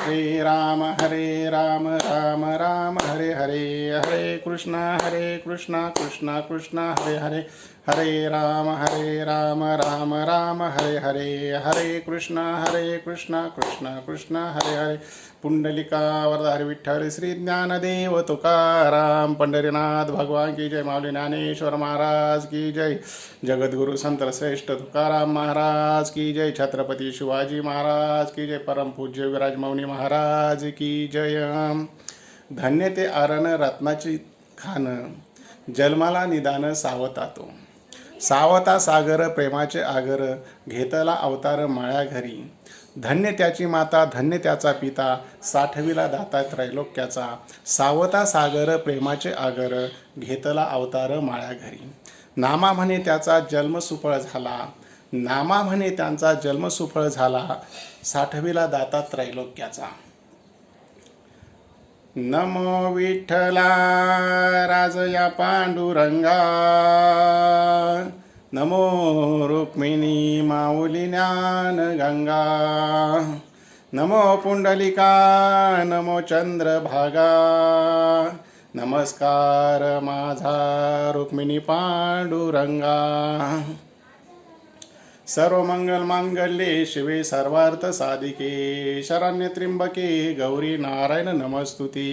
राम राम राम हरे हरे, हरे कृष्णा कृष्णा कृष्णा हरे हरे, हरे राम राम राम हरे हरे, हरे कृष्णा कृष्णा कृष्णा हरे हरे. पुंडलिका वरदारी विठ्ठल श्री ज्ञानदेव तुकाराम पंढरीनाथ भगवान की जय. माऊली ज्ञानेश्वर महाराज की जय. जगद्गुरु संत श्रेष्ठ तुकाराम महाराज की जय. छत्रपती शिवाजी महाराज की जय. परम पूज्य विराज मौनी महाराज की जय. धन्य ते आरण रत्नाची खान, जन्माला निदान सावतातो. सावता सागर प्रेमाचे आगर, घेतला अवतार माळ्या घरी. धन्य त्याची माता धन्य त्याचा पिता, साठविला दाता त्रैलोक्याचा. सावता सागर प्रेमाचे आगर, घेतला अवतार माळ्या घरी. नामा म्हणे त्याचा जन्म सुफळ झाला, नामा म्हणे त्यांचा जन्म सुफळ झाला. साठविला दाता त्रैलोक्याचा. नमो विठ्ठला राजया पांडुरंगा, नमो रुक्मिणी माऊली ज्ञान गंगा. नमो पुंडलिका नमो चंद्रभागा, नमस्कार माझा रुक्मिणी पांडुरंगा. सर्व मंगल मांगल्ये शिवे सर्वार्थ साधिके, शरण्य त्र्यंबके गौरी नारायण नमस्तुते.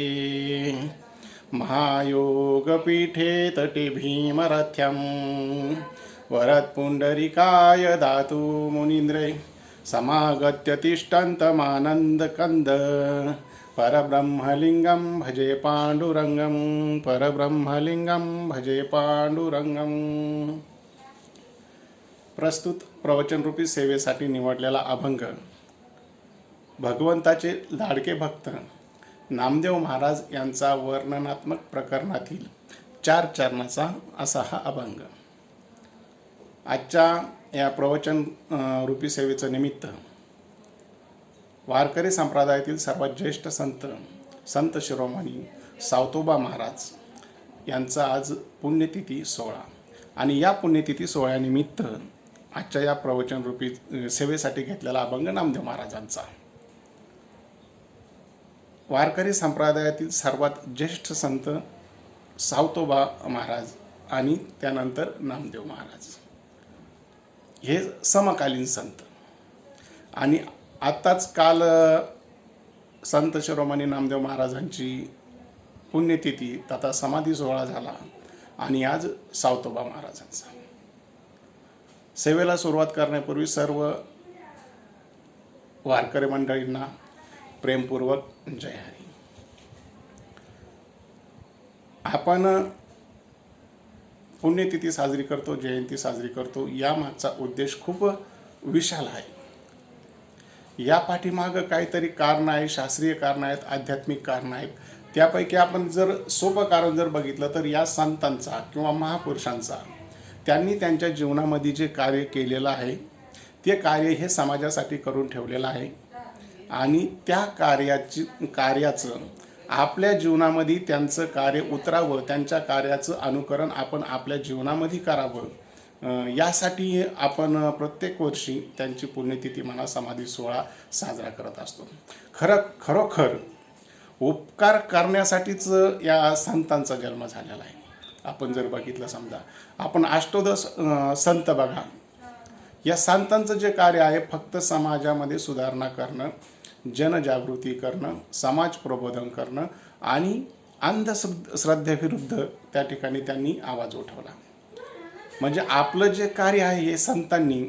महायोग पीठे तटे भीमरथ्यम, वरद पुंडरीकाय दातु मुनींद्रे. समागत्य तिष्ठन्तमानंद कंद, परब्रह्मलिंगम भजे पांडुरंगम, परब्रह्मलिंगम भजे पांडुरंगम. प्रस्तुत प्रवचनरूपी सेवेसाठी निवडलेला अभंग भगवंताचे लाडके भक्त नामदेव महाराज यांचा वर्णनात्मक प्रकरणातील 4 चरणाचा असा हा अभंग. आजच्या या प्रवचन रूपी सेवेचं निमित्त वारकरी संप्रदायातील सर्वात ज्येष्ठ संत शिरोमणी सावतोबा महाराज यांचा आज पुण्यतिथी 16 आणि या पुण्यतिथी सोहळ्यानिमित्त आजच्या या प्रवचन रूपी सेवेसाठी घेतलेला अभंग नामदेव महाराजांचा. वारकरी संप्रदायातील सर्वात ज्येष्ठ संत सावतोबा महाराज आणि त्यानंतर नामदेव महाराज हे समकालीन संत. आणि आत्ताच काल संत शिरोमणी नामदेव महाराजांची पुण्यतिथी तथा समाधी सोहळा झाला आणि आज सावतोबा महाराजांचा. सेवेला सुरुवात करण्यापूर्वी सर्व वारकरी मंडळींना प्रेमपूर्वक जय हरी. आपण पुण्यतिथी साजरी करतो, जयंती साजरी करतो, या मागचा उद्देश खूप विशाल आहे. या पाठीमागं काहीतरी कारण आहे, शास्त्रीय कारण आहेत, आध्यात्मिक कारण आहेत. त्यापैकी आपण जर सोपं कारण जर बघितलं तर या संतांचा किंवा महापुरुषांचा त्यांनी त्यांच्या जीवनामध्ये जे कार्य केलेलं आहे ते कार्य हे समाजासाठी करून ठेवलेलं आहे आणि त्या कार्याचं आपल्या जीवनामध्ये त्यांचं कार्य उतरावं, त्यांच्या कार्याचं अनुकरण आपण आपल्या जीवनामध्ये करावं, यासाठी आपण प्रत्येक वर्षी त्यांची पुण्यतिथी म्हणा समाधी सोहळा साजरा करत असतो. खरोखर उपकार करण्यासाठीच या संतांचा जन्म झालेला आहे. आपण जर बघितलं, समजा आपण अष्टोदश संत बघा, या संतांचं जे कार्य आहे फक्त समाजामध्ये सुधारणा करणं, जनजागृती करणं, समाज प्रबोधन करणं आणि अंधश्रद्धेविरुद्ध त्या ठिकाणी त्यांनी आवाज उठवला. म्हणजे आपलं जे कार्य आहे हे संतांनी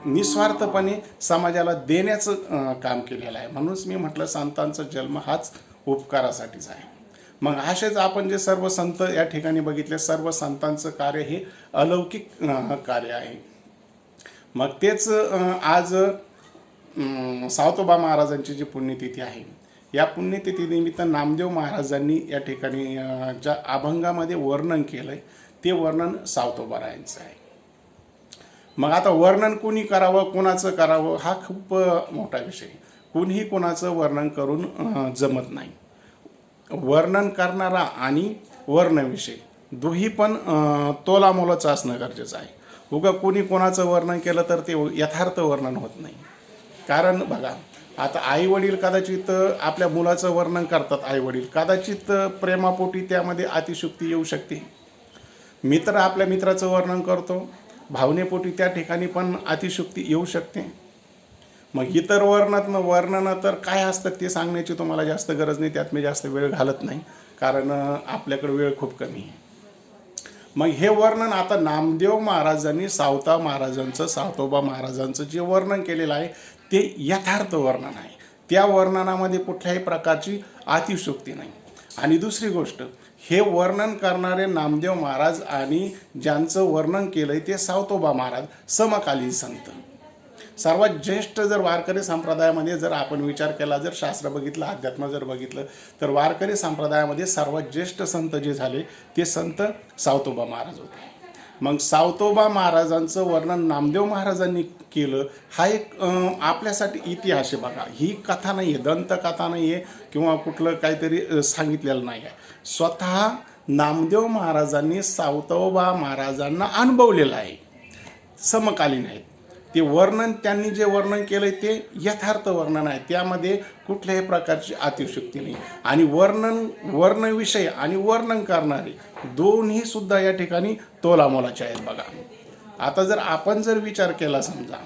निस्वार्थपणे समाजाला देण्याचं काम केलेलं आहे. म्हणूनच मी म्हटलं संतांचा जन्म हाच उपकारासाठीच आहे. मग असेच आपण जे सर्व संत या ठिकाणी बघितले, सर्व संतांचं कार्य हे अलौकिक कार्य आहे. मग तेच आज सावतोबा महाराजांची जी पुण्यतिथी आहे, या पुण्यतिथीनिमित्त नामदेव महाराजांनी या ठिकाणी ज्या अभंगामध्ये वर्णन केलंय ते वर्णन सावतोबारायांचं आहे. मग आता वर्णन कुणी करावं, कोणाचं करावं हा खूप मोठा विषय. कुणीही कोणाचं वर्णन करून जमत नाही. वर्णन करणारा आणि वर्णविषय दोही पण तोलामोलाचं असणं गरजेचं आहे. उगा कोणी कोणाचं वर्णन केलं तर ते यथार्थ वर्णन होत नाही. कारण बघा, आता आई वडील कदाचित आपल्या मुलाचं वर्णन करतात, आई वडील कदाचित प्रेमापोटी त्यामध्ये अतिशयोक्ती येऊ शकते. मित्र आपल्या मित्राचं वर्णन करतो, भावनेपोटी त्या ठिकाणी पण अतिशयोक्ती येऊ शकते. मग इतर वर्णनं तर काय असतं ते सांगण्याची तुम्हाला जास्त गरज नाही, त्यात मी जास्त वेळ घालत नाही, कारण आपल्याकडे वेळ खूप कमी आहे. मग हे वर्णन आता नामदेव महाराजांनी सावतोबा महाराजांचं जे वर्णन केलेलं आहे ते यथार्थ वर्णन आहे. त्या वर्णनामध्ये कुठल्याही प्रकारची अतिशयोक्ती नाही. आणि दुसरी गोष्ट, हे वर्णन करणारे नामदेव महाराज आणि ज्यांचं वर्णन केलंय ते सावतोबा महाराज समकालीन संत. सर्वात ज्येष्ठ जर वारकरी संप्रदायामध्ये जर आपण विचार केला, जर शास्त्र बघितलं, अध्यात्म जर बघितलं, तर वारकरी संप्रदायामध्ये सर्वात ज्येष्ठ संत जे झाले ते संत सावतोबा महाराज होते. मग सावतोबा महाराजांचं वर्णन नामदेव महाराजांनी केलं. हा एक आपल्यासाठी इतिहास आहे बघा. ही कथा नाही आहे, दंतकथा नाही आहे किंवा कुठलं काहीतरी सांगितलेलं नाही आहे. स्वतः नामदेव महाराजांनी सावतोबा महाराजांना अनुभवलेलं आहे, समकालीन आहेत. ते वर्णन त्यांनी जे वर्णन केलं ते यथार्थ वर्णन आहे, त्यामध्ये कुठल्याही प्रकारची अतिशयोक्ती नाही. आणि वर्णविषय आणि वर्णन करणारे दोन्ही सुद्धा या ठिकाणी तोलामोलाचे आहेत बघा. आता जर आपण विचार केला, समजा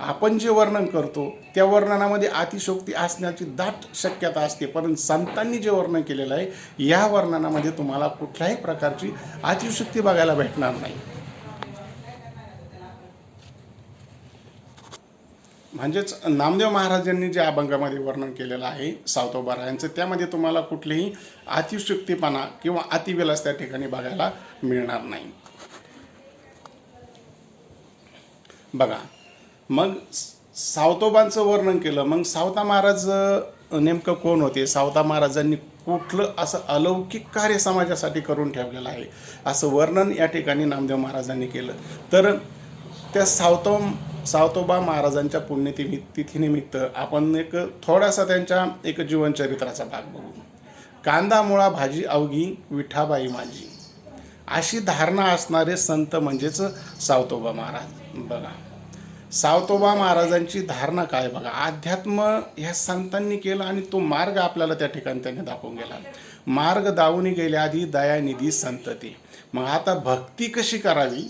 आपण जे वर्णन करतो त्या वर्णनामध्ये अतिशयोक्ती असण्याची दाट शक्यता असते, परंतु संतांनी जे वर्णन केलेलं आहे या वर्णनामध्ये तुम्हाला कुठल्याही प्रकारची अतिशयोक्ती बघायला भेटणार नाही. म्हणजेच नामदेव महाराजांनी जे अभंगामध्ये वर्णन केलेलं आहे सावतोबा रायांचं, त्यामध्ये तुम्हाला कुठलीही अतिशयोक्तीपणा किंवा अतिविलास त्या ठिकाणी बघायला मिळणार नाही बघा. मग सावतोबांचं वर्णन केलं. मग सावता महाराज नेमकं कोण होते? सावता महाराजांनी कुठलं असं अलौकिक कार्य समाजासाठी करून ठेवलेलं आहे असं वर्णन या ठिकाणी नामदेव महाराजांनी केलं. तर त्या सावतोबा महाराजांच्या पुण्यतिथीनिमित्त आपण एक थोडासा त्यांच्या एक जीवनचरित्राचा भाग बघू. कांदा मुळा भाजी अवघी विठाबाई माझी, अशी धारणा असणारे संत म्हणजेच सावतोबा महाराज बघा. सावतोबा महाराजांची धारणा काय बघा, अध्यात्म ह्या संतांनी केलं आणि तो मार्ग आपल्याला त्या ठिकाणी त्यांनी दाखवून गेला. मार्ग दावून गेल्या आधी दयानिधी संतती. मग आता भक्ती कशी करावी,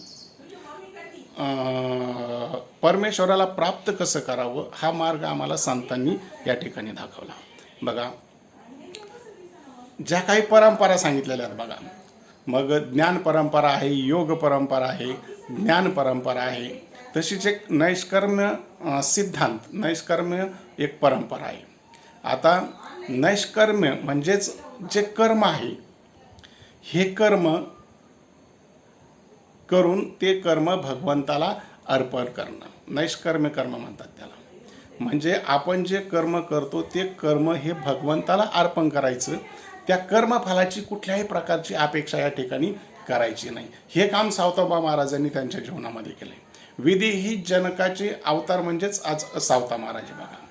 परमेश्वराला प्राप्त कसं करावं, हा मार्ग आम्हाला संतांनी या ठिकाणी दाखवला बघा. ज्या काही परंपरा सांगितलेल्या आहेत बघा, मग ज्ञान परंपरा आहे, योग परंपरा आहे, ज्ञान परंपरा आहे, तशीच एक नैष्कर्म्य सिद्धांत, नैष्कर्म्य एक परंपरा आहे. आता नैष्कर्म्य म्हणजेच जे कर्म आहे, हे कर्म करून ते कर्म भगवंताला अर्पण करणं नैष्कर्म्य कर्म म्हणतात त्याला. म्हणजे आपण जे कर्म करतो ते कर्म हे भगवंताला अर्पण करायचं, त्या कर्मफलाची कुठल्याही प्रकारची अपेक्षा या ठिकाणी करायची नाही. हे काम सावतोबा महाराजांनी त्यांच्या जीवनामध्ये केले. विधी ही जनकाचे अवतार म्हणजेच आज सावता महाराज बघा.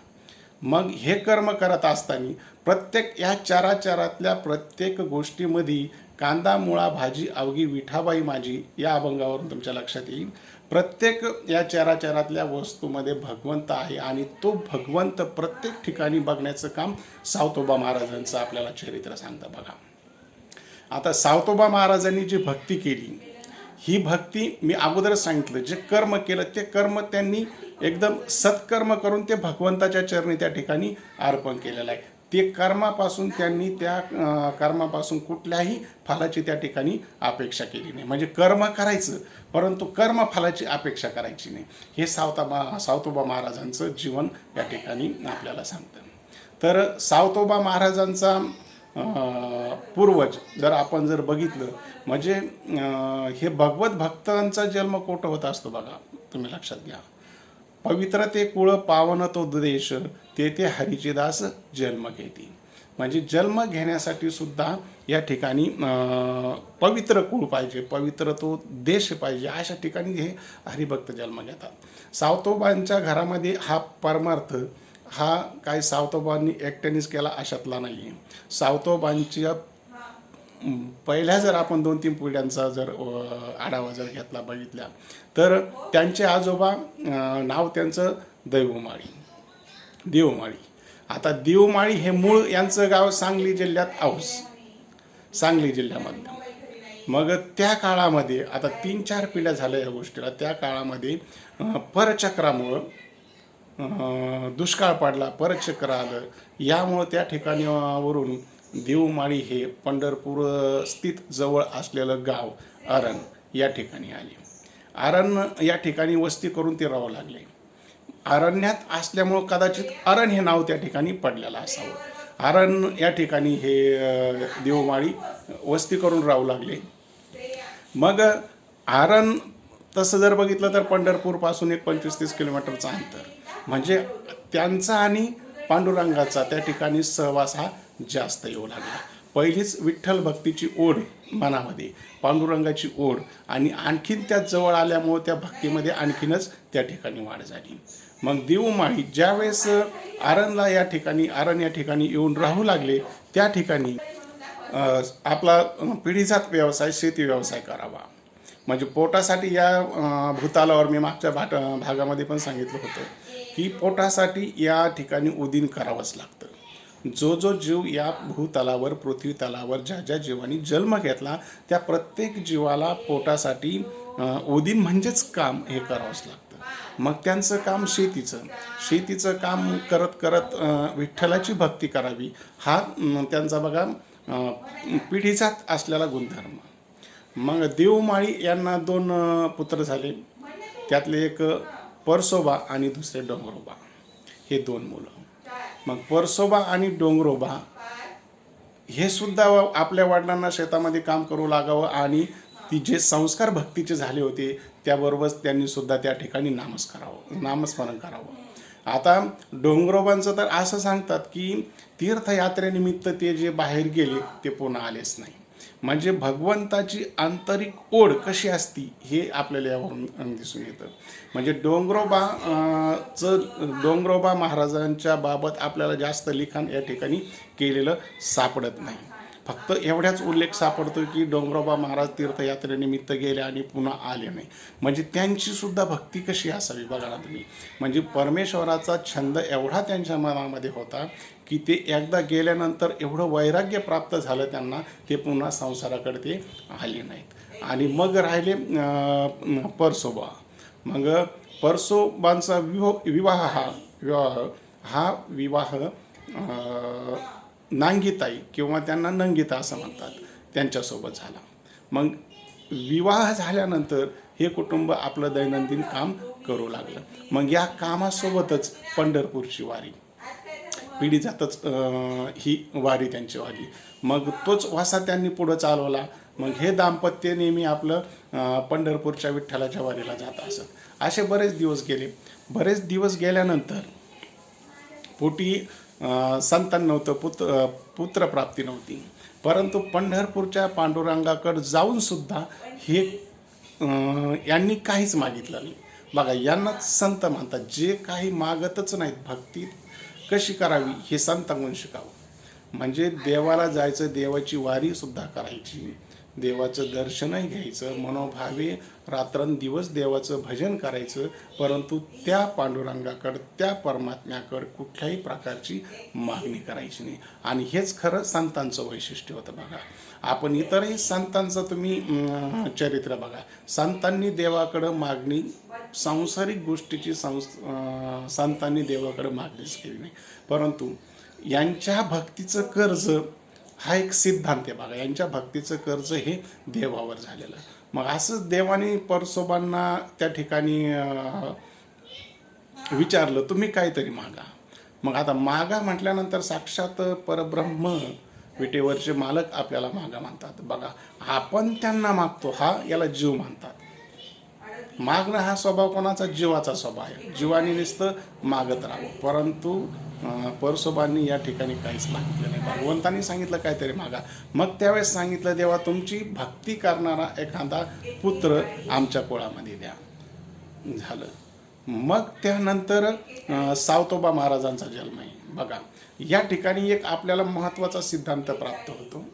मग हे कर्म करत असताना प्रत्येक या चराचरातल्या प्रत्येक गोष्टीमध्ये कांदा मुळा भाजी अवघी विठाबाई माझी या अभंगावरून तुमच्या लक्षात येईल, प्रत्येक या चराचरातल्या वस्तूमध्ये भगवंत आहे आणि तो भगवंत प्रत्येक ठिकाणी बघण्याचं काम सावतोबा महाराजांचं आपल्याला चरित्र सांगतं बघा. आता सावतोबा महाराजांनी जी भक्ती केली, ही भक्ती मी अगोदरच सांगितलं, जे कर्म केलं ते कर्म त्यांनी एकदम सत्कर्म करून ते भगवंताच्या चरणी त्या ठिकाणी अर्पण केलेलं आहे. ते कर्मापासून त्यांनी त्या कर्मापासून कुठल्याही फलाची त्या ठिकाणी अपेक्षा केली नाही. म्हणजे कर्म करायचं परंतु कर्मफलाची अपेक्षा करायची नाही, हे सावतोबा महाराजांचं जीवन या ठिकाणी आपल्याला सांगतं. तर सावतोबा महाराजांचा पूर्वज जर आपण बघितलं, म्हणजे हे भगवत भक्तांचा जन्म कोठं होत असतो बघा, तुम्ही लक्षात घ्या. पवित्र ते कुळ पावन तो देश, ते हरीचे दास जन्म घेते. म्हणजे जन्म घेण्यासाठी सुद्धा या ठिकाणी पवित्र कुळ पाहिजे, पवित्र तो देश पाहिजे, अशा ठिकाणी हे हरिभक्त जन्म घेतात. सावतोबांच्या घरामध्ये हा परमार्थ हा काय सावतोबांनी एकट्यानेच केला अशातला नाही आहे. सावतोबांच्या पहिल्या जर आपण 2-3 पिढ्यांचा आढावा घेतला बघितला तर त्यांचे आजोबा नाव त्यांचं देवमाळी. आता देवमाळी हे मूळ यांचं गाव सांगली जिल्ह्यात औस, सांगली जिल्ह्यामध्ये. मग त्या काळामध्ये आता 3-4 पिढ्या झाल्या या गोष्टीला. त्या काळामध्ये परचक्रामुळं दुष्काळ पडला, परचक्र आलं. यामुळं त्या ठिकाणी वरून देवमाळी हे पंढरपूर स्थित जवळ असलेलं गाव अरण या ठिकाणी आले. अरण या ठिकाणी वस्ती करून ते राहावं लागले. अरण्यात असल्यामुळं कदाचित अरण हे नाव त्या ठिकाणी पडलेलं असावं. अरण या ठिकाणी हे देवमाळी वस्ती करून राहू लागले. मग अरण तसं जर बघितलं तर पंढरपूरपासून एक 25-30 किलोमीटरचं अंतर. म्हणजे त्यांचा आणि पांडुरंगाचा त्या ठिकाणी सहवास हा जास्त येऊ लागला. पहिलीच विठ्ठल भक्तीची ओढ मनामध्ये, पांडुरंगाची ओढ, आणि आणखीन त्या जवळ आल्यामुळं त्या भक्तीमध्ये आणखीनच त्या ठिकाणी वाढ झाली. मग देवमाळी ज्यावेळेस अरण या ठिकाणी येऊन राहू लागले, त्या ठिकाणी आपला पिढीजात व्यवसाय, शेती व्यवसाय करावा. म्हणजे पोटासाठी या भूतालावर मी मागच्या भागामध्ये पण सांगितलं होतं की पोटासाठी या ठिकाणी उदीन करावंच लागतं. जो जीव या भूतलावर, पृथ्वी तलावर ज्या जीवानी जन्म घेतला, त्या प्रत्येक जीवाला पोटासाठी उदीन म्हणजेच काम हे करावंच लागतं. मग त्यांचं काम शेतीचं काम करत करत विठ्ठलाची भक्ती करावी, हा त्यांचा बघा पिढीजात असलेला गुणधर्म. मग देवमाळी यांना 2 पुत्र झाले. त्यातले एक परसोबा आणि दुसरे डोंगरोबा, हे 2 मुलं. मग परसोबा आणि डोंगरोबा हे सुद्धा आपल्या वडिलांना शेतामध्ये काम करू लागावं, आणि ती जे संस्कार भक्तीचे झाले होते त्याबरोबरच त्यांनी सुद्धा त्या ठिकाणी नामस्मरण करावं. आता डोंगरोबांचं तर असं सांगतात की तीर्थयात्रेनिमित्त ते जे बाहेर गेले ते पुन्हा आलेच नाही. म्हणजे भगवंताची आंतरिक ओढ कशी असती हे आपल्याला यावरून दिसून येतं. म्हणजे डोंगरोबा महाराजांच्या बाबत आपल्याला जास्त लिखाण या ठिकाणी केलेलं सापडत नाही. फक्त एवढ्याच उल्लेख सापडतो की डोंगरोबा महाराज तीर्थयात्रेनिमित्त गेले आणि पुन्हा आले नाही. म्हणजे त्यांची सुद्धा भक्ती कशी असावी बघा ना तुम्ही. म्हणजे परमेश्वराचा छंद एवढा त्यांच्या मनामध्ये होता की ते एकदा गेल्यानंतर एवढं वैराग्य प्राप्त झालं त्यांना, ते पुन्हा संसाराकडे ते आले नाहीत. आणि मग राहिले परसोबा. मग परसोबांचा विवाह नांगीताई किंवा त्यांना नंगीता असं म्हणतात, त्यांच्यासोबत झाला. मग विवाह झाल्यानंतर हे कुटुंब आपलं दैनंदिन काम करू लागलं. मग या कामासोबतच पंढरपूरची वारी, पिढीजातच ही वारी त्यांची वारी. मग तोच वासा त्यांनी पुढं चालवला. मग हे दाम्पत्य नेहमी आपलं पंढरपूरच्या विठ्ठलाच्या वारीला जात असत. असे बरेच दिवस गेले. बरेच दिवस गेल्यानंतर पोटी संतान नव्हतं, पुत्रप्राप्ती नव्हती. परंतु पंढरपूरच्या पांडुरंगाकडे जाऊन सुद्धा हे यांनी काहीच मागितलं नाही. बघा, यांना संत म्हणतात. जे काही मागतच नाहीत, भक्ती कशी करावी हे संतांकडून शिकावं. म्हणजे देवाला जायचं, देवाची वारी सुद्धा करायची, देवाचं दर्शनही घ्यायचं, मनोभावे रात्रंदिवस देवाचं भजन करायचं. परंतु त्या पांडुरंगाकडं, त्या परमात्म्याकडं कुठल्याही प्रकारची मागणी करायची नाही. आणि हेच खरं संतांचं वैशिष्ट्य होतं. बघा, आपण इतरही संतांचं तुम्ही चरित्र बघा. संतांनी देवाकडं मागणी, सांसारिक गोष्टीची संतांनी देवाकडं मागणीच केली नाही. परंतु यांच्या भक्तीचं कर्ज हा एक सिद्धांत आहे. बघा, यांच्या भक्तीचं कर्ज हे देवावर झालेलं. मग असंच देवाने परसोबांना त्या ठिकाणी विचारलं, तुम्ही काहीतरी मागा. मग आता मागा म्हटल्यानंतर साक्षात परब्रह्म, विटेवरचे मालक आपल्याला मागा म्हणतात. बघा, आपण त्यांना मागतो, याला जीव म्हणतात. मागणं हा स्वभाव कोणाचा? जीवाचा स्वभाव आहे. जीवाने नुसतं मागत राहावं. परंतु परसोबांनी या ठिकाणी काहीच मागितलं नाही. भगवंतांनी सांगितलं काहीतरी मागा. मग त्यावेळेस सांगितलं, देवा तुमची भक्ती करणारा एखादा पुत्र आमच्या कुळामध्ये द्या. झालं. मग त्यानंतर सावतोबा महाराजांचा जन्म आहे. बघा, या ठिकाणी एक आपल्याला महत्त्वाचा सिद्धांत प्राप्त होतो.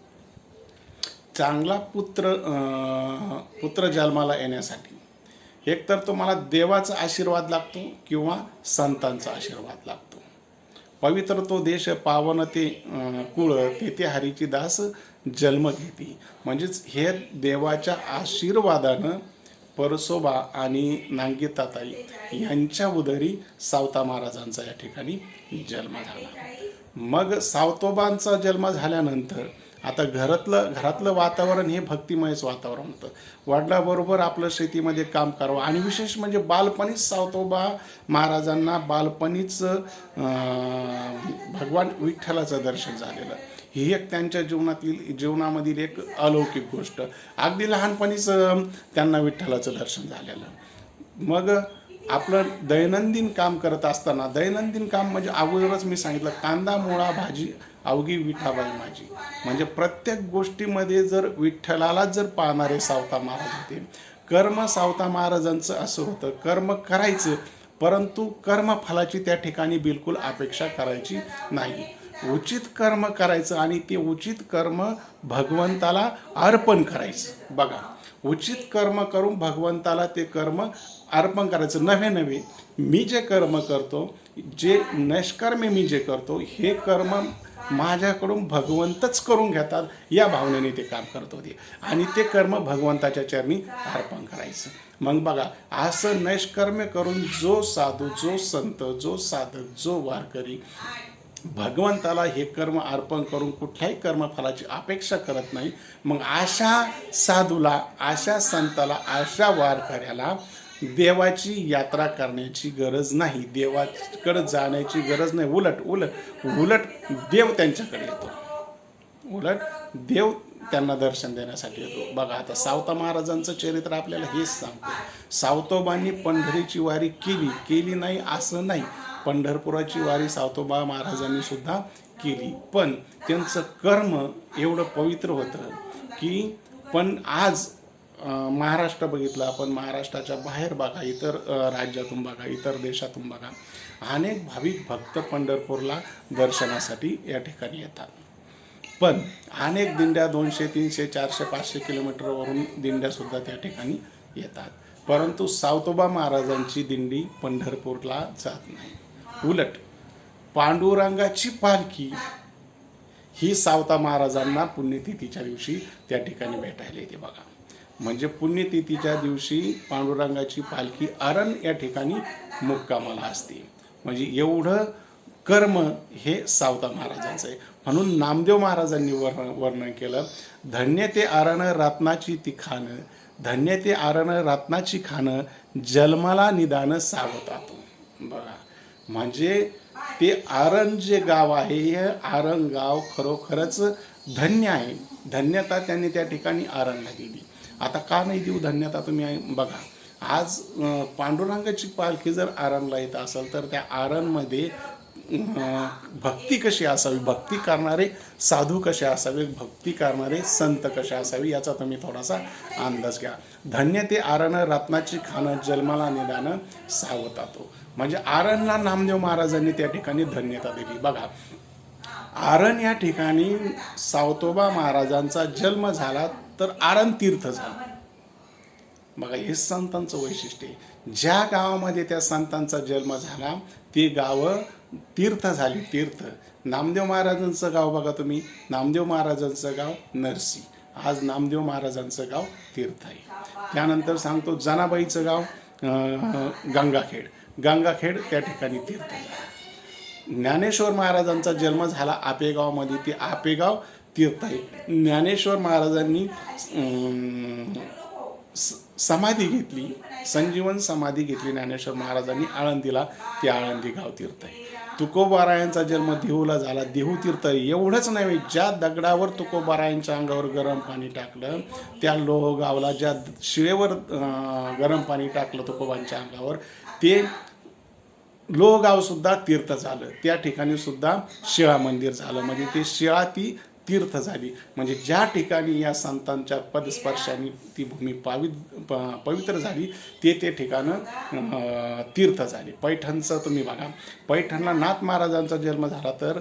चांगला पुत्र जन्माला येण्यासाठी एकतर तुम्हाला देवाचा आशीर्वाद लागतो किंवा संतांचा आशीर्वाद लागतो. पवित्र तो देश पावन ते कुळ तेथे हरीची दास जन्म घेती. म्हणजेच हे देवाच्या आशीर्वादानं परसोबा आणि नांगीताताई यांच्या उदरी सावता महाराजांचा या ठिकाणी जन्म झाला. मग सावतोबांचा जन्म झाल्यानंतर आता घरातलं वातावरण हे भक्तिमयच वातावरण होतं. वडिलाबरोबर आपलं शेतीमध्ये काम करावं आणि विशेष म्हणजे बालपणीच सावतोबा महाराजांना बालपणीच भगवान विठ्ठलाचं दर्शन झालेलं. ही एक त्यांच्या जीवनामधील एक अलौकिक गोष्ट. अगदी लहानपणीच त्यांना विठ्ठलाचं दर्शन झालेलं. मग आपलं दैनंदिन काम करत असताना, दैनंदिन काम म्हणजे अगोदरच मी सांगितलं, कांदा मुळा भाजी अवघी विठाबाई माझी. म्हणजे प्रत्येक गोष्टीमध्ये जर विठ्ठलाला जर पाहणारे सावता महाराज होते. कर्म सावता महाराजांचं असं होतं, कर्म करायचं परंतु कर्मफलाची त्या ठिकाणी बिलकुल अपेक्षा करायची नाही. उचित कर्म करायचं आणि ते उचित कर्म भगवंताला अर्पण करायचं. बघा, उचित कर्म करून भगवंताला ते कर्म अर्पण करायचं. नव्हे मी जे कर्म करतो, जे निष्कर्मे मी जे करतो, हे कर्म माझ्याकडून भगवंतच करून घेतात या भावनेने ते काम करत होते आणि ते कर्म भगवंताच्या चरणी अर्पण करायचं. मग बघा, असं निष्कर्मे करून जो साधू, जो संत, जो साधक, जो वारकरी भगवंताला हे कर्म अर्पण करून कुठल्याही कर्मफलाची अपेक्षा करत नाही, मग अशा साधूला, अशा संताला, अशा वारकऱ्याला देवाची यात्रा करण्याची गरज नाही, देवाकडे जाण्याची गरज नाही. उलट देव त्यांच्याकडे येतो, उलट देव त्यांना दर्शन देण्यासाठी येतो. बघा, आता सावता महाराजांचं चरित्र आपल्याला हेच सांगतो. सावतोबांनी पंढरीची वारी केली नाही असं नाही. पंढरपुराची वारी सावतोबा महाराजांनी सुद्धा केली, पण त्यांचं कर्म एवढं पवित्र होतं की पण आज महाराष्ट्र बघितला आपण, महाराष्ट्राच्या बाहेर बघा, इतर राज्यातून बघा, इतर देशातून बघा, अनेक भाविक भक्त पंढरपूरला दर्शनासाठी या ठिकाणी येतात. पण अनेक दिंड्या 200, 300, 400, 500 किलोमीटरवरून दिंड्यासुद्धा त्या ठिकाणी येतात. परंतु सावतोबा महाराजांची दिंडी पंढरपूरला जात नाही. उलट पांडुरंगाची पालखी ही सावता महाराजांना पुण्यतिथीच्या दिवशी त्या ठिकाणी भेटायला येते. बघा, म्हणजे पुण्यतिथीच्या दिवशी पांडुरंगाची पालखी अरण या ठिकाणी मुक्कामाला असते. म्हणजे एवढं कर्म हे सावता महाराजांचं आहे. म्हणून नामदेव महाराजांनी वर्णन केलं, धन्य ते अरण रत्नाची ती खाणं, धन्य ते अरण रत्नाची खाणं, जन्माला निदान सावतातो. बघा, म्हणजे ते आरण जे गाव आहे, हे आरण गाव खरोखरच धन्य आहे. धन्यता त्यांनी त्या ठिकाणी आरणला दिली. आता का नाही देऊ धन्यता? तुम्ही बघा, आज पांडुरंगाची पालखी जर आरणला येत असेल तर त्या आरणमध्ये भक्ती कशी असावी, भक्ती करणारे साधू कसे असावे, भक्ती करणारे संत कसे असावे, याचा तुम्ही थोडासा अंदाज घ्या. धन्य ते आरण रत्नाची खाणं, जन्माला निदान सावतातो. म्हणजे आरणला नामदेव महाराजांनी त्या ठिकाणी धन्यता दिली. बघा, आरण या ठिकाणी सावतोबा महाराजांचा जन्म झाला तर आरण तीर्थ झालं. बघा, हे संतांचं वैशिष्ट्य आहे. ज्या गावामध्ये त्या संतांचा जन्म झाला ते गाव तीर्थ झाली, तीर्थ. नामदेव महाराजांचं गाव बघा तुम्ही, नामदेव महाराजांचं गाव नरसी, आज नामदेव महाराजांचं गाव तीर्थ आहे. त्यानंतर सांगतो जनाबाईचं गाव गंगाखेड, गंगाखेड त्या ठिकाणी तीर्थ झालं. ज्ञानेश्वर महाराजांचा जन्म झाला आपेगावमध्ये, ते आपेगाव तीर्थ आहे. ज्ञानेश्वर महाराजांनी समाधी घेतली, संजीवन समाधी घेतली ज्ञानेश्वर महाराजांनी आळंदीला, ते आळंदी गाव तीर्थ आहे. तुकोबारायांचा जन्म देहूला झाला, देहू तीर्थ आहे. एवढंच नाही, ज्या दगडावर तुकोबारायांच्या अंगावर गरम पाणी टाकलं त्या लोहगावला, ज्या शिळेवर गरम पाणी टाकलं तुकोबांच्या अंगावर, ते लोहगाव सुद्धा तीर्थ झालं. त्या ठिकाणी सुद्धा शिळा मंदिर झालं. म्हणजे ते शिळा ती तीर्थ झाली. म्हणजे ज्या ठिकाणी या संतांच्या पदस्पर्शाने ती भूमी पवित्र झाली ते ठिकाणं तीर्थ झाली. पैठणचं तुम्ही बघा, पैठणला नाथ महाराजांचा जन्म झाला तर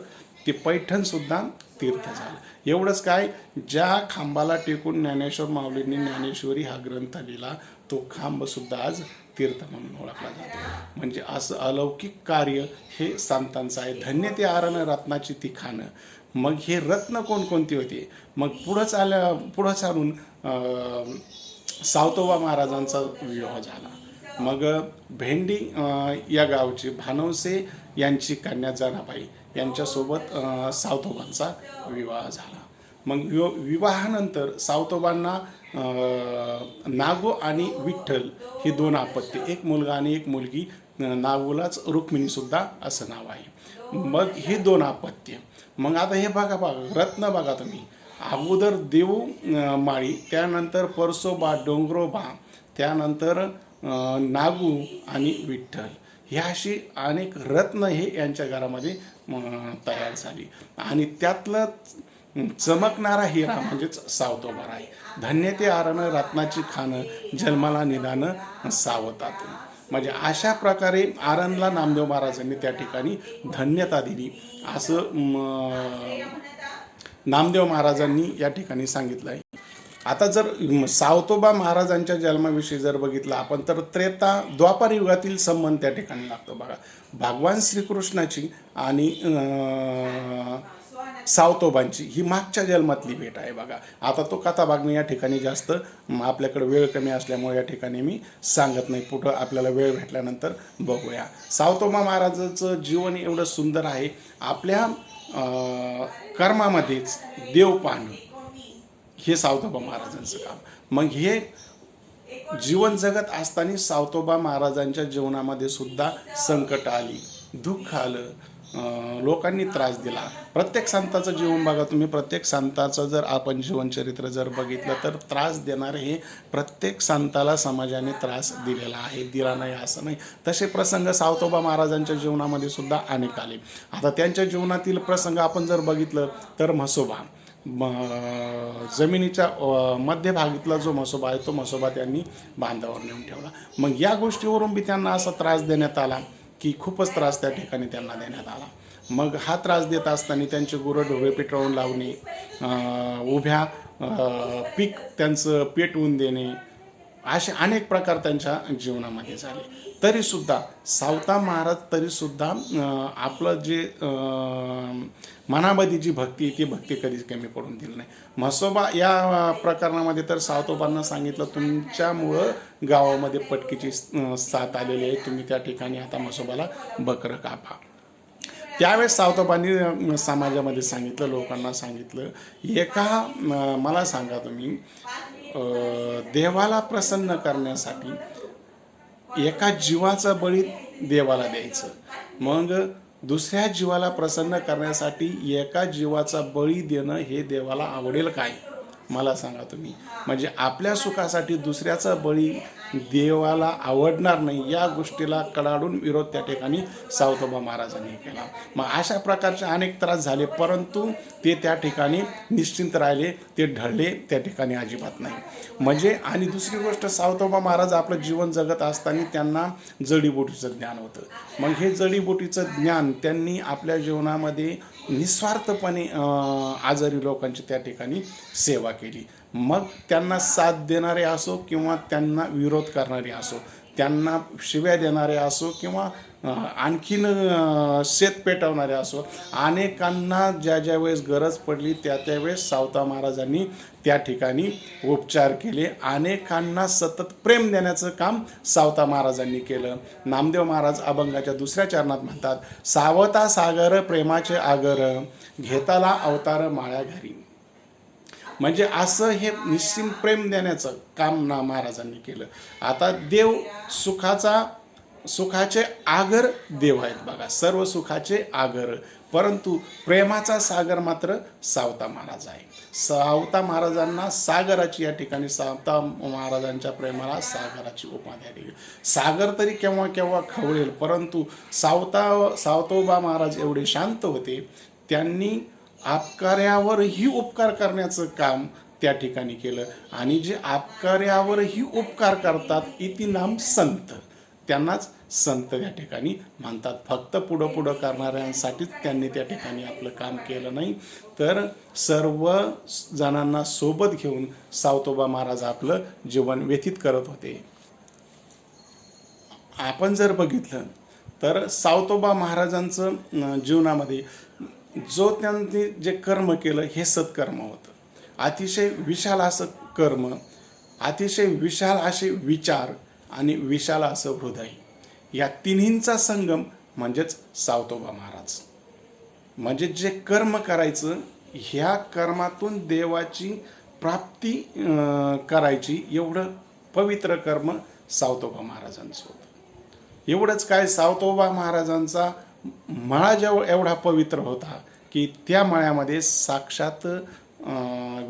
ते पैठणसुद्धा तीर्थ झालं. एवढंच काय, ज्या खांबाला टेकून ज्ञानेश्वर माऊलींनी ज्ञानेश्वरी हा ग्रंथ लिहिला तो खांबसुद्धा आज तीर्थ म्हणून ओळखला जातो. म्हणजे असं अलौकिक कार्य हे संतांचं आहे. धन्य ते आरण रत्नाची ती खाणं. मग हे रत्न कोणकोणते होते? मग पुढं चालून सावतोबा महाराजांचा विवाह झाला. मग भेंडी या गावचे भानवसे यांची कन्या जनाबाई यांच्यासोबत सावतोबांचा विवाह झाला. मग विवाहानंतर सावतोबांना नागू आणि विठ्ठल ही 2 अपत्ये, एक मुलगा आणि एक मुलगी. नागूलाच रुक्मिणीसुद्धा असं नाव आहे. मग ही 2 अपत्ये. मग आता हे बघा रत्न बघा तुम्ही. अगोदर देऊ माळी, त्यानंतर परसोबा, डोंगरोबा, त्यानंतर नागू आणि विठ्ठल, ही अशी अनेक रत्न हे यांच्या घरामध्ये तयार झाली. आणि त्यातलं चमकणारा हिरा म्हणजेच सावतोबा आहे. धन्य ते आरण रत्नाची खाणं, जन्माला निदान सावतातून. म्हणजे अशा प्रकारे आरणला नामदेव महाराजांनी त्या ठिकाणी धन्यता दिली असं नामदेव महाराजांनी या ठिकाणी सांगितलं आहे. आता जर सावतोबा महाराजांच्या जन्माविषयी जर बघितलं आपण तर त्रेता द्वापार युगातील संबंध त्या ठिकाणी लागतो. बघा, भगवान श्रीकृष्णाची आणि सावतोबांची ही मागच्या जन्मातली भेट आहे. बघा, आता तो कथा भाग मी या ठिकाणी जास्त आपल्याकडे वेळ कमी असल्यामुळे या ठिकाणी मी सांगत नाही. पुढं आपल्याला वेळ भेटल्यानंतर बघूया. सावतोबा महाराजांचं जीवन एवढं सुंदर आहे. आपल्या कर्मामध्येच देव पाहणं हे सावतोबा महाराजांचं काम. मग हे जीवन जगत असताना सावतोबा महाराजांच्या जीवनामध्ये सुद्धा संकट आली, दुःख आलं, लोकांनी त्रास दिला. प्रत्येक संताचं जीवन बघा तुम्ही. प्रत्येक संताचं जर आपण जीवनचरित्र जर बघितलं तर त्रास देणारे हे प्रत्येक संताला समाजाने त्रास दिलेला आहे, दिला नाही असं नाही. तसे प्रसंग सावतोबा महाराजांच्या जीवनामध्ये सुद्धा अनेक आले. आता त्यांच्या जीवनातील प्रसंग आपण जर बघितलं तर म्हसोबा, जमिनीच्या मध्यभागीतला जो म्हसोबा आहे तो म्हसोबा त्यांनी बांधावर नेऊन ठेवला. मग या गोष्टीवरून बी त्यांना असा त्रास देण्यात आला की खूपच त्रास त्या ठिकाणी त्यांना देण्यात आला. मग हा त्रास देत असताना त्यांचे गुरंढोरे पेटवून लावणे, उभ्या पीक त्यांचं पेटवून देणे, असे अनेक प्रकार त्यांच्या जीवनामध्ये झाले. तरीसुद्धा सावता महाराज तरीसुद्धा आपलं जे मनामध्ये जी भक्ती ती भक्ती कधीच कमी पडून दिली नाही. म्हसोबा या प्रकरणामध्ये तर सावतोबांना सांगितलं, तुमच्यामुळं गावामध्ये पटकीची साथ आलेली आहे, तुम्ही त्या ठिकाणी आता म्हसोबाला बकरं कापा. त्यावेळेस सावतोबांनी समाजामध्ये सांगितलं, लोकांना सांगितलं, एका मला सांगा तुम्ही देवाला प्रसन्न करण्यासाठी एका जीवाचा बळी देवाला द्यायचं, मग दुसऱ्या जीवाला प्रसन्न करण्यासाठी एका जीवाचा बळी देणं हे देवाला आवडेल काय? मला सांगा तुम्ही. म्हणजे आपल्या सुखासाठी दुसऱ्याचा बळी देवाला आवडणार नाही, या गोष्टीला कडाडून विरोध त्या ठिकाणी सावतोबा महाराजांनी केला. मग अशा प्रकारचे अनेक त्रास झाले, परंतु ते त्या ठिकाणी निश्चिंत राहिले, ते ढळले त्या ठिकाणी अजिबात नाही. म्हणजे आणि दुसरी गोष्ट, सावतोबा महाराज आपलं जीवन जगत असताना त्यांना जडीबुटीचं ज्ञान होतं. मग हे जडीबुटीचं ज्ञान त्यांनी आपल्या जीवनामध्ये निस्वार्थपणे आजारी लोकांची त्या ठिकाणी सेवा केली. मग त्यांना साथ देणारे असो किंवा त्यांना विरोध करणारे असो, त्यांना शिव्या देणारे असो किंवा आणखीन शेत पेटवणारे असो, अनेकांना ज्या ज्या वेळेस गरज पडली त्या त्यावेळेस सावता महाराजांनी त्या ठिकाणी उपचार केले. अनेकांना सतत प्रेम देण्याचं काम सावता महाराजांनी केलं. नामदेव महाराज अभंगाच्या 2ऱ्या चरणात म्हणतात, सावता सागर प्रेमाचे आगर, घेताला अवतार माळ्या घरी. म्हणजे असं हे निश्चित प्रेम देण्याचं काम महाराजांनी केलं. आता देव सुखाचे आगर देव आहेत बघा, सर्व सुखाचे आगर, परंतु प्रेमाचा सागर मात्र सावता महाराज आहे. सावता महाराजांना सागराची, या ठिकाणी सावता महाराजांच्या प्रेमाला सागराची उपाधी दिली. सागर तरी केव्हा केव्हा खवळेल, परंतु सावतोबा महाराज एवढे शांत होते, त्यांनी आपकार्यावरही उपकार करण्याचं काम त्या ठिकाणी केलं. आणि जे आपकार्यावरही उपकार करतात इति नाम संत, त्यांनाच संत या ठिकाणी म्हणतात. फक्त पुढं करणाऱ्यांसाठीच त्यांनी त्या ठिकाणी आपलं काम केलं नाही, तर सर्व जणांना सोबत घेऊन सावतोबा महाराज आपलं जीवन व्यतीत करत होते. आपण जर बघितलं तर सावतोबा महाराजांचं जीवनामध्ये जो त्यांनी जे कर्म केलं हे सत्कर्म होतं. अतिशय विशाल असं कर्म, अतिशय विशाल असे विचार आणि विशाल असं हृदय, या तिन्हींचा संगम म्हणजेच सावतोबा महाराज. म्हणजे जे कर्म करायचं ह्या कर्मातून देवाची प्राप्ती करायची, एवढं पवित्र कर्म सावतोबा महाराजांचं होतं. एवढंच काय, सावतोबा महाराजांचा मळा एवढा पवित्र होता की त्या मळ्यामध्ये साक्षात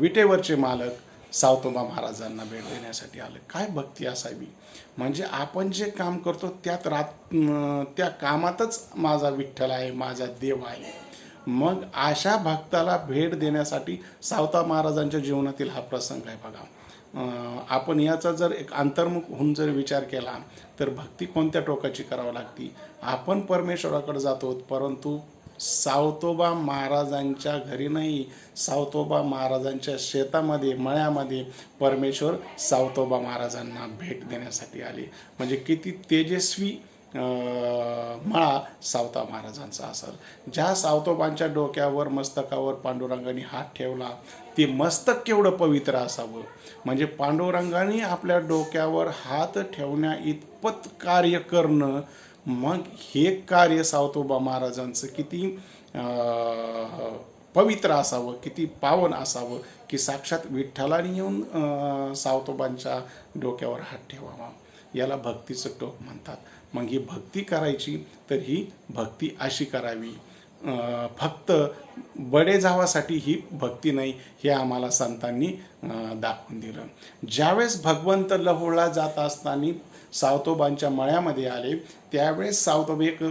विटेवरचे मालक सावतोबा महाराजांना भेट देण्यासाठी आले. काय भक्ती असावी, म्हणजे आपण जे काम करतो त्या कामातच माझा विठ्ठल आहे, माझा देव आहे. मग अशा भक्ताला भेट देण्यासाठी सावता महाराजांच्या जीवनातील हा प्रसंग आहे. बघा, आपण याचा जर एक अंतर्मुख होऊन जर विचार केला तर भक्ती कोणत्या टोकाची करावी लागती. आपण परमेश्वराकडे जातो, परंतु सावतोबा महाराजांच्या घरी नाही, सावतोबा महाराजांच्या शेतामध्ये मळ्यामध्ये परमेश्वर सावतोबा महाराजांना भेट देण्यासाठी आले. म्हणजे किती तेजस्वी मळा सावता महाराजांचा असेल. ज्या सावतोबांच्या डोक्यावर मस्तकावर पांडुरंगाने हात ठेवला ते मस्तक केवढं पवित्र असावं. म्हणजे पांडुरंगाने आपल्या डोक्यावर हात ठेवण्या इतपत कार्य करणं, मग हे कार्य सावतोबा महाराजांचं किती पवित्र असावं, किती पावन असावं की साक्षात विठ्ठलाने येऊन सावतोबांच्या डोक्यावर हात ठेवावा. याला भक्तीचं टोक म्हणतात. मग ही भक्ती करायची तर ही भक्ती अशी करावी, फक्त बडे जावासाठी ही भक्ती नाही, हे आम्हाला संतांनी दाखवून दिलं. ज्यावेळेस भगवंत लहोळला जात असताना सावतोबांच्या मळ्यामध्ये आले, त्यावेळेस सावतोबा, एक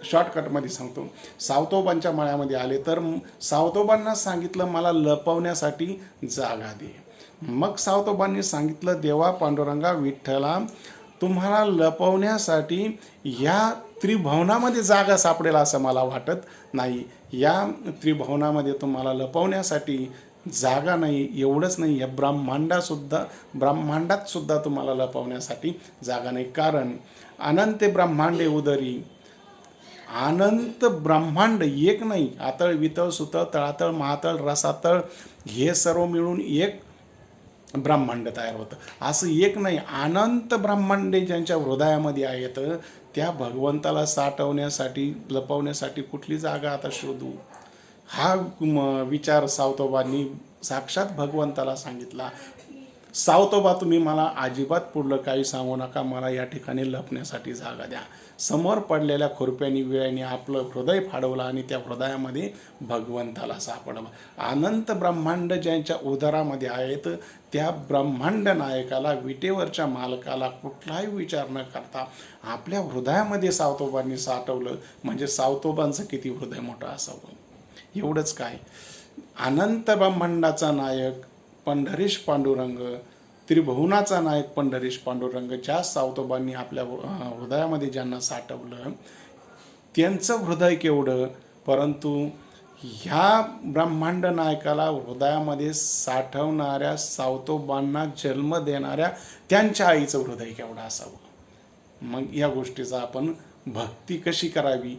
शॉर्टकटमध्ये सांगतो, सावतोबांच्या मळ्यामध्ये आले तर सावतोबांना सांगितलं मला लपवण्यासाठी जागा दे. मग सावतोबांनी सांगितलं देवा पांडुरंगा विठ्ठला, तुम्हाला लपवण्यासाठी या त्रिभुवनामध्ये जागा सापडेल असं मला वाटत नाही. या त्रिभुवनामध्ये तुम्हाला लपवण्यासाठी जागा नाही. एवढंच नाही, या ब्रह्मांडात सुद्धा तुम्हाला लपवण्यासाठी जागा नाही. कारण अनंत ब्रह्मांडे उदरी, अनंत ब्रह्मांड एक नाही, आतळ वितळ सुतळ तळातळ महातळ रसातळ हे सर्व मिळून एक ब्रह्मांड तयार होतं. असं एक नाही, अनंत ब्रह्मांडे ज्यांच्या हृदयामध्ये आहेत त्या भगवंताला साठवण्यासाठी लपवण्यासाठी कुठली जागा आता शोधू. हा विचार सावतोबांनी साक्षात भगवंताला सांगितला. सावतोबा तुम्ही मला अजिबात पुढलं काही सांगू नका, मला या ठिकाणी लपण्यासाठी जागा द्या. समोर पडलेल्या खुरप्यानी विळ्याने आपलं हृदय फाडवलं आणि त्या हृदयामध्ये भगवंताला सापडलं. अनंत ब्रह्मांड ज्यांच्या उदरामध्ये आहेत त्या ब्रह्मांड नायकाला, विटेवरच्या मालकाला कुठलाही विचार न करता आपल्या हृदयामध्ये सावतोबांनी साठवलं. म्हणजे सावतोबांचं किती हृदय मोठं असावं. एवढंच काय, अनंत ब्रह्मांडाचा नायक पंढरीश पांडुरंग, त्रिभुवनाचा नायक पंढरीश पांडुरंग, ज्या सावतोबांनी आपल्या हृदयामध्ये ज्यांना साठवलं त्यांचं हृदय केवढं, परंतु ह्या ब्रह्मांड नायकाला हृदयामध्ये साठवणाऱ्या सावतोबांना जन्म देणाऱ्या त्यांच्या आईचं हृदय केवढं असावं. मग या गोष्टीचा आपण भक्ती कशी करावी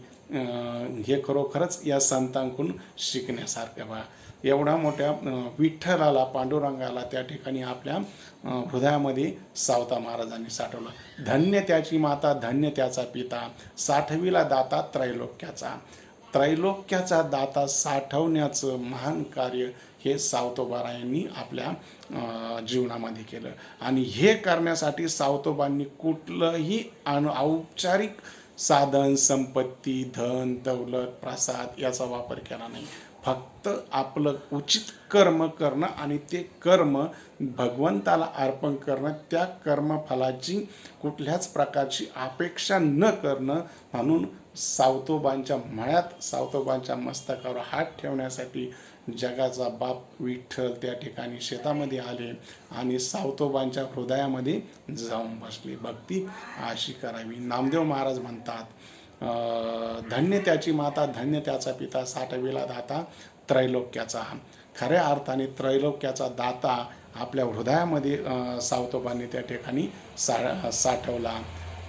हे खरोखरच या संतांकडून शिकण्यासारखं बा. एवढा मोठ्या विठ्ठलाला, पांडुरंगाला त्या ठिकाणी आपल्या हृदयामध्ये सावता महाराजांनी साठवलं. धन्य त्याची माता, धन्य त्याचा पिता, साठविला दाता त्रैलोक्याचा. त्रैलोक्याचा दाता साठवण्याचं महान कार्य हे सावतोबारायांनी आपल्या जीवनामध्ये केलं. आणि हे करण्यासाठी सावतोबांनी कुठलंही औपचारिक साधन, संपत्ती, धन, दौलत, प्रसाद याचा वापर केला नाही. फक्त आपलं उचित कर्म करणं आणि ते कर्म भगवंताला अर्पण करणं, त्या कर्मफलाची कुठल्याच प्रकारची अपेक्षा न करणं. म्हणून सावतोबांच्या मळ्यात, सावतोबांच्या मस्तकावर हात ठेवण्यासाठी जगाचा बाप विठ्ठल त्या ठिकाणी शेतामध्ये आले आणि सावतोबांच्या हृदयामध्ये जाऊन बसले. भक्ती अशी करावी. नामदेव महाराज म्हणतात, धन्य त्याची माता, धन्य त्याचा पिता, साठविला दाता त्रैलोक्याचा. खऱ्या अर्थाने त्रैलोक्याचा दाता आपल्या हृदयामध्ये सावतोबांनी त्या ठिकाणी साठवला.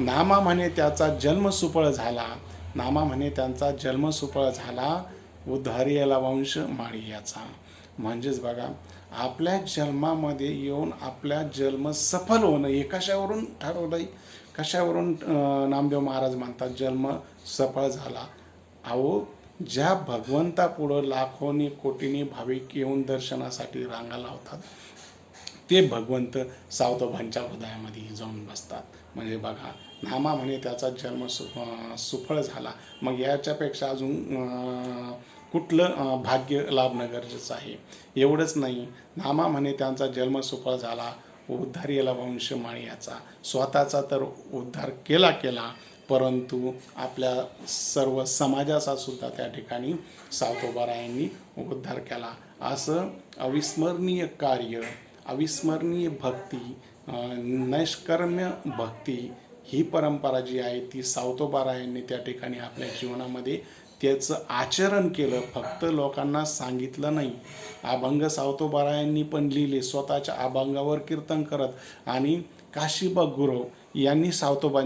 नामा म्हणे त्याचा जन्म सुफळ झाला, नामा म्हणे त्यांचा जन्म सुफळ झाला, उद्धारियला वंश माळी याचा. म्हणजेच बघा, आपल्या जन्मामध्ये येऊन आपल्या जन्म सफल होणं हे कशावरून ठरवलंय, कशावरून नामदेव महाराज म्हणतात जन्म सफळ झाला. अहो, ज्या भगवंतापुढं लाखोनी कोटीनी भाविक येऊन दर्शनासाठी रांगा लावतात, ते भगवंत सावतोबांच्या हृदयामध्ये जाऊन बसतात. म्हणजे बघा, नामा म्हणे त्याचा जन्म सुफळ झाला. मग याच्यापेक्षा अजून कुठलं भाग्य लाभणं गरजेचं आहे. एवढंच नाही, नामा म्हणे त्यांचा जन्म सुफळ झाला, उद्धारियला वंश माळी याचा. स्वतःचा तर उद्धार केला, परंतु आपल्या सर्व समाजाचा सुद्धा त्या ठिकाणी सावतोबारायांनी उद्धार केला. असं अविस्मरणीय कार्य, अविस्मरणीय भक्ती, नैष्कर्म्य भक्ती ही परंपरा जी आहे ती सावतोबारायांनी त्या ठिकाणी आपल्या जीवनामध्ये त्याचं आचरण केलं, फक्त लोकांना सांगितलं नाही. अभंग सावतोबारायांनी पण लिहिले, स्वतःच्या अभंगावर कीर्तन करत. आणि काशीबा गुरव यांनी सावतोबा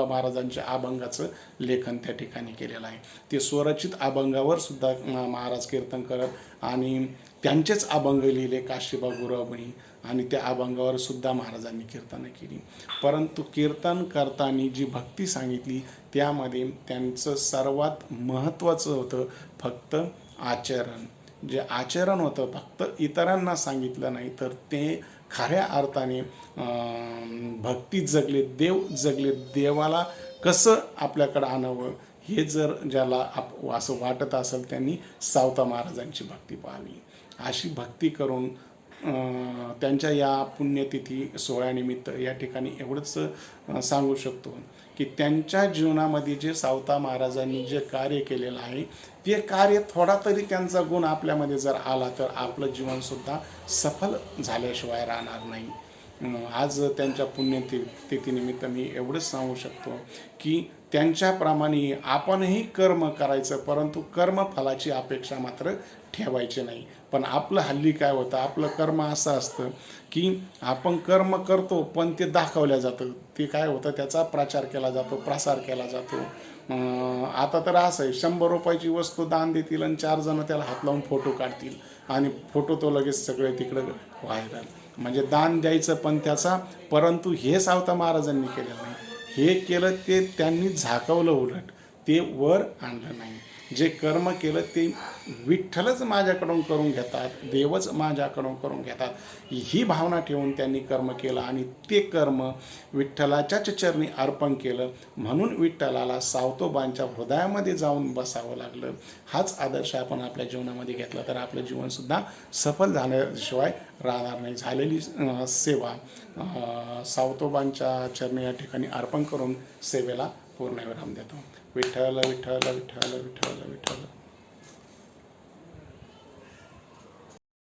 महाराजांच्या अभंगाचं लेखन त्या ठिकाणी केलेलं आहे. ते स्वरचित अभंगावर सुद्धा महाराज कीर्तन करत आणि त्यांचेच अभंग लिहिले काशीबा गुरवनी, आणि त्या अभंगावर सुद्धा महाराजांनी कीर्तनं केली. परंतु कीर्तन करताना जी भक्ती सांगितली त्यामध्ये त्यांचं सर्वात महत्त्वाचं होतं फक्त आचरण. जे आचरण होतं फक्त इतरांना सांगितलं नाही, तर ते खऱ्या अर्थाने भक्ती जगले, देव जगले. देवाला कसं आपल्याकडं आणावं हे जर ज्याला असं वाटत असेल त्यांनी सावता महाराजांची भक्ती पाहावी. अशी भक्ती करून त्यांच्या या पुण्यतिथी सोहळ्यानिमित्त या ठिकाणी एवढंच सांगू शकतो की त्यांच्या जीवनामध्ये जे सावता महाराजांनी जे कार्य केलेलं आहे ते कार्य थोडा तरी त्यांचा गुण आपल्यामध्ये जर आला तर आपलं जीवनसुद्धा सफल झाल्याशिवाय राहणार नाही. आज त्यांच्या पुण्यतिथीनिमित्त मी एवढंच सांगू शकतो की त्यांच्याप्रमाणे आपणही कर्म करायचं, परंतु कर्मफलाची अपेक्षा मात्र ठेवायची नाही. पण आपलं हल्ली काय होतं, आपलं कर्म असं असतं की आपण कर्म करतो पण ते दाखवलं जातं. ते काय होतं, त्याचा प्रचार केला जातो, प्रसार केला जातो. आता तर असं आहे, 100 रुपयाची वस्तू दान देतील आणि 4 जण त्याला हात लावून फोटो काढतील आणि फोटो तो लगेच सगळे तिकडं व्हायरल. म्हणजे दान द्यायचं पण त्याचा, परंतु हे सावता महाराजांनी केलेलं नाही. हे केलं ते त्यांनी झाकवलं, उलट ते वर आणलं नाही. जे कर्म केलं ते विठ्ठलच माझ्याकडून करून घेतात, देवच माझ्याकडून करून घेतात, ही भावना ठेवून त्यांनी कर्म केलं आणि ते कर्म विठ्ठलाच्याच चरणी अर्पण केलं. म्हणून विठ्ठलाला सावतोबांच्या हृदयामध्ये जाऊन बसावं लागलं. हाच आदर्श आपण आपल्या जीवनामध्ये घेतला तर आपलं जीवनसुद्धा सफल झाल्याशिवाय राहणार नाही. झालेली सेवा सावतोबांच्या चरणी या ठिकाणी अर्पण करून सेवेला पूर्णविराम देतो. विठ्ठल विठ्ठल विठ्ठल विठ्ठल विठ्ठल.